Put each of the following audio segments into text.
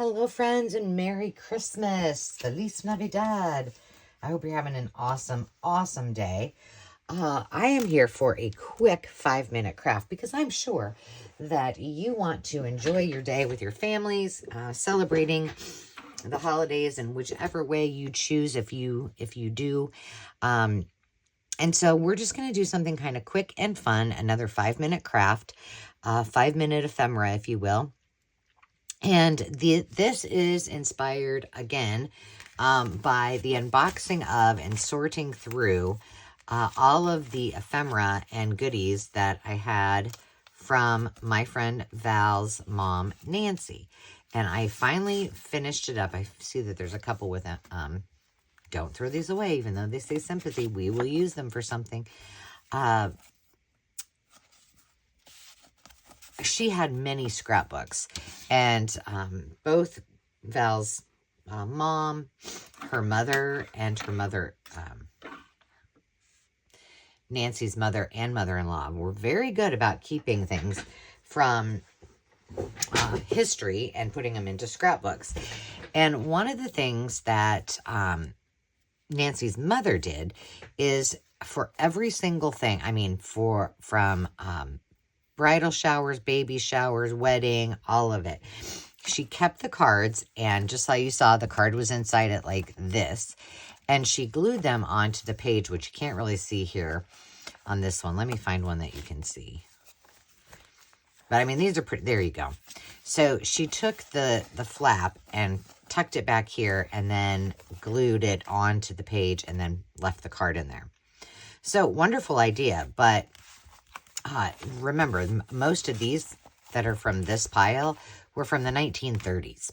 Hello, friends, and Merry Christmas. Feliz Navidad. I hope you're having an awesome, awesome day. I am here for a quick 5-minute craft because I'm sure that you want to enjoy your day with your families, celebrating the holidays in whichever way you choose if you do. And so we're just going to do something kind of quick and fun, another 5-minute craft, 5-minute ephemera, if you will. And this is inspired, again, by the unboxing of and sorting through all of the ephemera and goodies that I had from my friend Val's mom, Nancy. And I finally finished it up. I see that there's a couple with it. Don't throw these away, even though they say sympathy. We will use them for something. She had many scrapbooks, and both Val's mom, her mother, and her mother, Nancy's mother and mother-in-law, were very good about keeping things from history and putting them into scrapbooks. And one of the things that Nancy's mother did is for every single thing, I mean, from bridal showers, baby showers, wedding, all of it. She kept the cards, and just like you saw, the card was inside it like this. And she glued them onto the page, which you can't really see here on this one. Let me find one that you can see. But I mean, these are pretty, there you go. So she took the flap and tucked it back here and then glued it onto the page and then left the card in there. So wonderful idea, but remember, most of these that are from this pile were from the 1930s.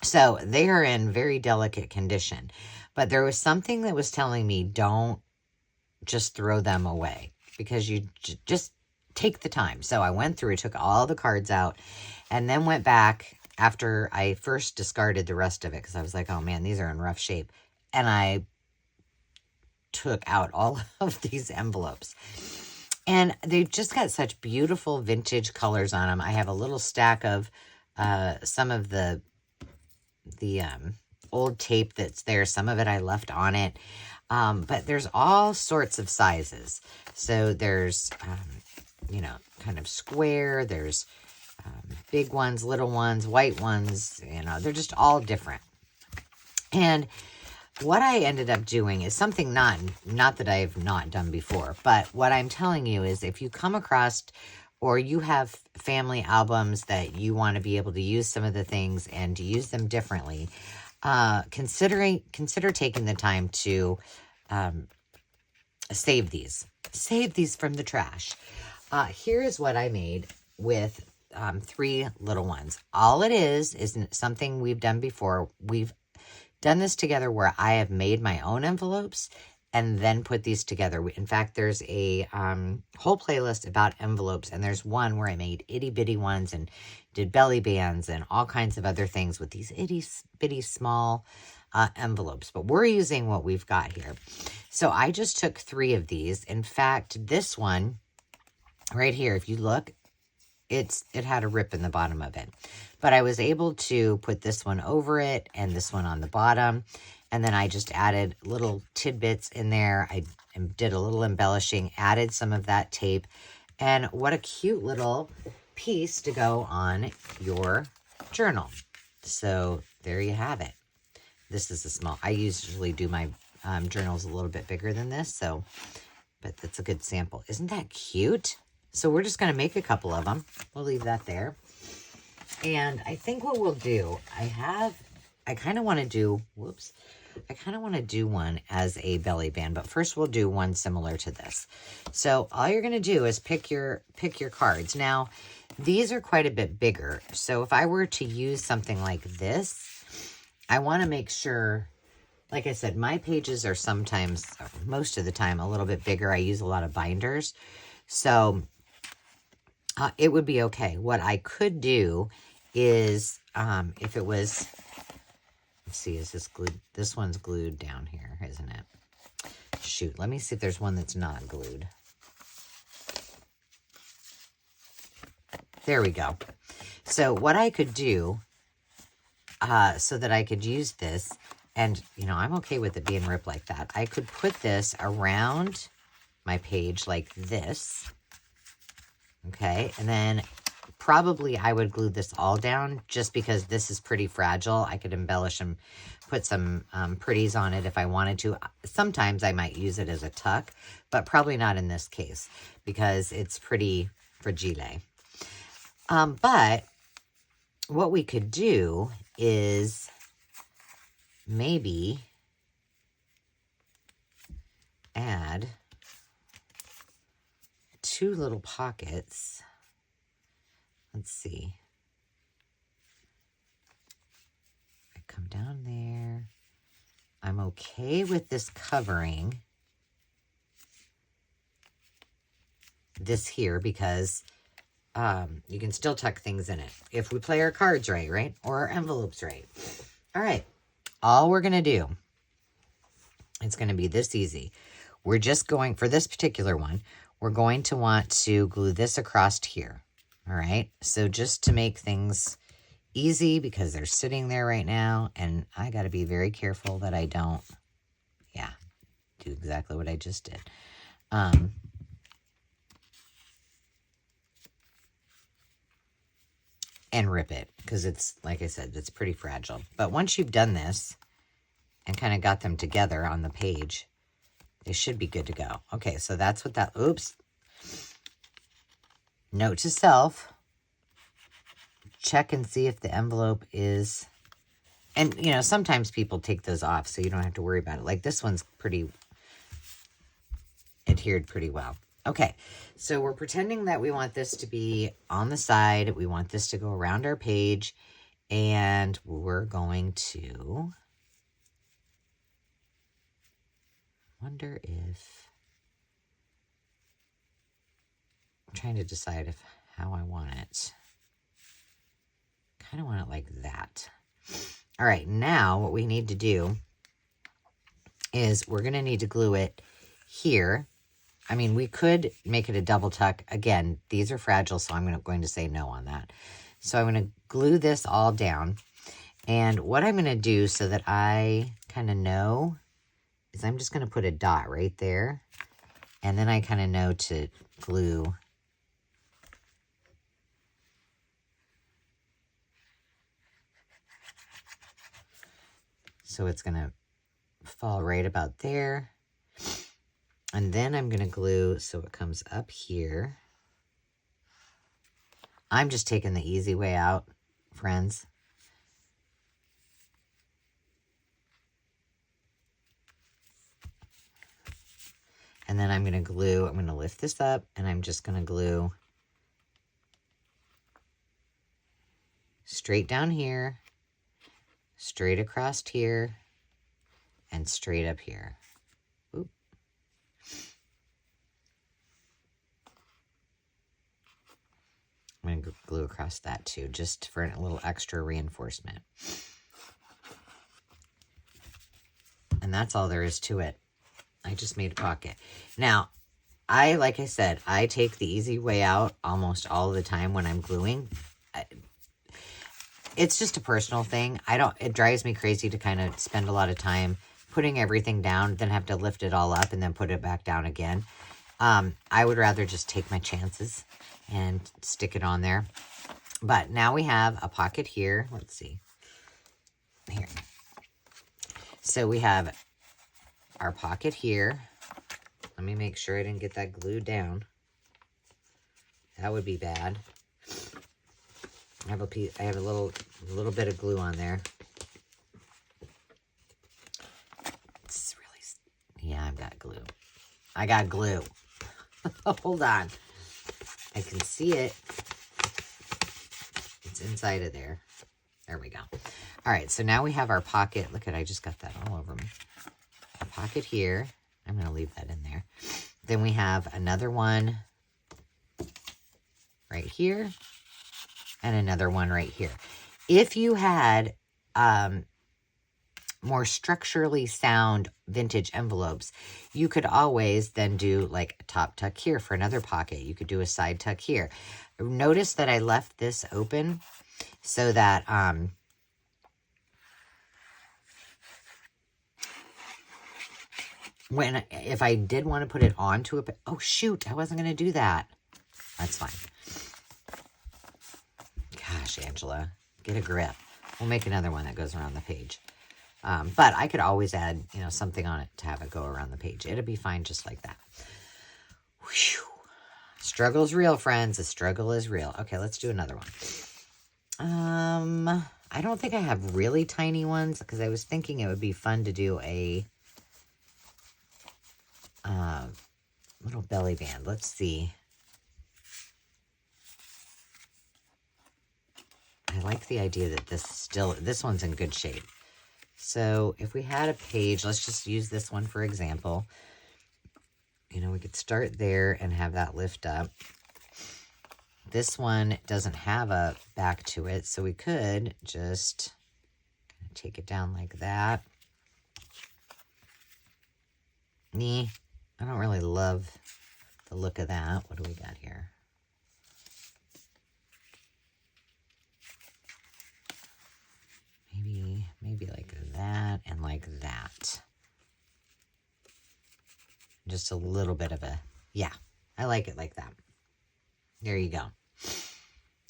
So they are in very delicate condition. But there was something that was telling me, don't just throw them away, because you just take the time. So I went through, took all the cards out, and then went back after I first discarded the rest of it, because I was like, oh man, these are in rough shape. And I took out all of these envelopes. And they've just got such beautiful vintage colors on them. I have a little stack of some of the old tape that's there. Some of it I left on it. But there's all sorts of sizes. So there's, kind of square. There's big ones, little ones, white ones. They're just all different. And what I ended up doing is something not that I've not done before, but what I'm telling you is, if you come across or you have family albums that you want to be able to use some of the things and to use them differently, consider taking the time to save these from the trash. Here is what I made with 3 little ones. All it is something we've done before. We've done this together where I have made my own envelopes and then put these together. In fact, there's a whole playlist about envelopes, and there's one where I made itty-bitty ones and did belly bands and all kinds of other things with these itty-bitty small envelopes. But we're using what we've got here. So I just took 3 of these. In fact, this one right here, if you look, it had a rip in the bottom of it. But I was able to put this one over it and this one on the bottom. And then I just added little tidbits in there. I did a little embellishing, added some of that tape. And what a cute little piece to go on your journal. So there you have it. This is a small, I usually do my journals a little bit bigger than this. But that's a good sample. Isn't that cute? So we're just going to make a couple of them. We'll leave that there. And I think what we'll do, I kind of want to do one as a belly band, but first we'll do one similar to this. So all you're going to do is pick your cards. Now, these are quite a bit bigger. So if I were to use something like this, I want to make sure, like I said, my pages are sometimes, most of the time, a little bit bigger. I use a lot of binders. So it would be okay. What I could do is, if it was, let's see, is this glued? This one's glued down here, isn't it? Shoot, let me see if there's one that's not glued. There we go. So what I could do so that I could use this. And, you know, I'm okay with it being ripped like that. I could put this around my page like this. Okay, and then probably I would glue this all down just because this is pretty fragile. I could embellish and put some pretties on it if I wanted to. Sometimes I might use it as a tuck, but probably not in this case because it's pretty fragile. But what we could do is maybe add 2 little pockets. Let's see. I come down there. I'm okay with this covering this here because you can still tuck things in it if we play our cards right? Or our envelopes right. All right. All we're going to do, it's going to be this easy. We're just going, for this particular one, we're going to want to glue this across here. All right. So just to make things easy because they're sitting there right now. And I got to be very careful that I don't, do exactly what I just did. And rip it because it's, like I said, it's pretty fragile. But once you've done this and kind of got them together on the page, they should be good to go. Okay, so that's what that, oops. Note to self, check and see if the envelope is, and you know, sometimes people take those off so you don't have to worry about it. Like this one's pretty, adhered pretty well. Okay, so we're pretending that we want this to be on the side. We want this to go around our page. And we're going to wonder if, I'm trying to decide how I want it. Kind of want it like that. All right, now what we need to do is we're going to need to glue it here. I mean, we could make it a double tuck. Again, these are fragile, so I'm going to say no on that. So I'm going to glue this all down. And what I'm going to do so that I kind of know is I'm just going to put a dot right there. And then I kind of know to glue so it's going to fall right about there. And then I'm going to glue so it comes up here. I'm just taking the easy way out, friends. And then I'm going to glue, I'm going to lift this up and I'm just going to glue straight down here, straight across here, and straight up here. Oop. I'm going to glue across that too, just for a little extra reinforcement. And that's all there is to it. I just made a pocket. Now, like I said, I take the easy way out almost all the time when I'm gluing. It's just a personal thing. It drives me crazy to kind of spend a lot of time putting everything down, then have to lift it all up and then put it back down again. I would rather just take my chances and stick it on there. But now we have a pocket here. Let's see. Here. So we have our pocket here. Let me make sure I didn't get that glued down. That would be bad. I have a little bit of glue on there. It's really, yeah, I've got glue. I got glue. Hold on. I can see it. It's inside of there. There we go. All right, so now we have our pocket. Look at, I just got that all over me. A pocket here. I'm going to leave that in there. Then we have another one right here and another one right here. If you had more structurally sound vintage envelopes, you could always then do like a top tuck here for another pocket. You could do a side tuck here. Notice that I left this open so that if I did want to put it onto a, oh shoot, I wasn't going to do that. That's fine. Gosh, Angela, get a grip. We'll make another one that goes around the page. But I could always add, you know, something on it to have it go around the page. It'll be fine just like that. Whew. Struggle's real, friends. The struggle is real. Okay, let's do another one. I don't think I have really tiny ones because I was thinking it would be fun to do a little belly band. Let's see. I like the idea that this one's in good shape. So if we had a page, let's just use this one for example. You know, we could start there and have that lift up. This one doesn't have a back to it, so we could just take it down like that. I don't really love the look of that. What do we got here? Maybe like that and like that. Just a little bit of a, yeah, I like it like that. There you go.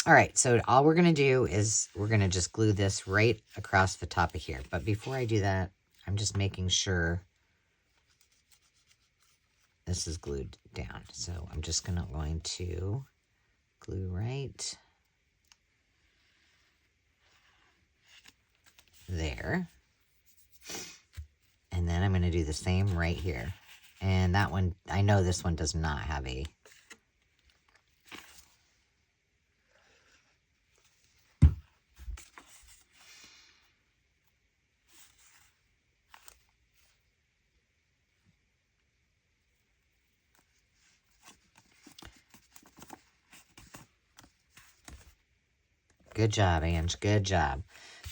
All right, so all we're going to do is we're going to just glue this right across the top of here. But before I do that, I'm just making sure this is glued down. So I'm just going to glue right there. And then I'm going to do the same right here. And that one, I know this one does not have a good job, Ange. Good job.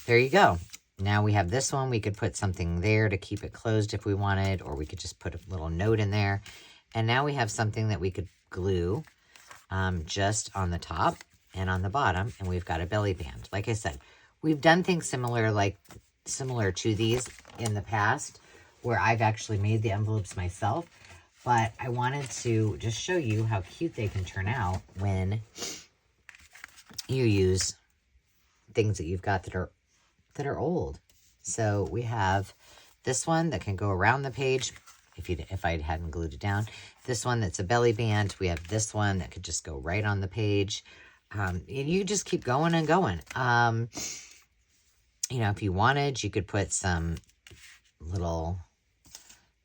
There you go. Now we have this one. We could put something there to keep it closed if we wanted, or we could just put a little note in there. And now we have something that we could glue just on the top and on the bottom, and we've got a belly band. Like I said, we've done things similar to these in the past, where I've actually made the envelopes myself. But I wanted to just show you how cute they can turn out when you use things that you've got that are old. So we have this one that can go around the page if I hadn't glued it down. This one that's a belly band. We have this one that could just go right on the page. And you just keep going and going. You know, if you wanted, you could put some little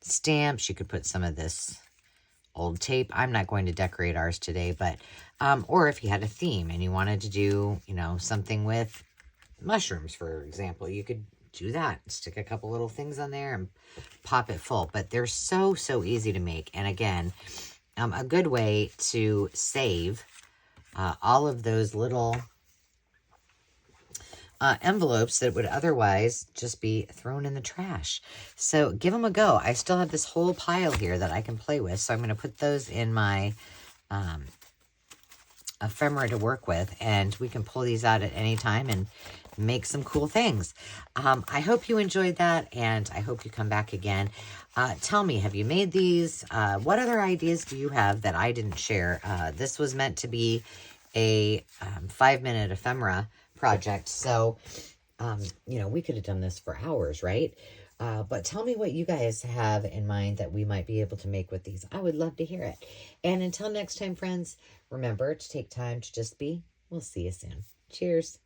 stamps. You could put some of this old tape. I'm not going to decorate ours today, but or if you had a theme and you wanted to do, you know, something with mushrooms, for example, you could do that. Stick a couple little things on there and pop it full. But they're so easy to make. And again, a good way to save all of those little envelopes that would otherwise just be thrown in the trash. So give them a go. I still have this whole pile here that I can play with. So I'm going to put those in my ephemera to work with, and we can pull these out at any time and make some cool things. I hope you enjoyed that, and I hope you come back again. Tell me, have you made these? What other ideas do you have that I didn't share? This was meant to be a 5-minute ephemera project, so you know, we could have done this for hours, right? But tell me what you guys have in mind that we might be able to make with these. I would love to hear it. And until next time, friends, remember to take time to just be. We'll see you soon. Cheers.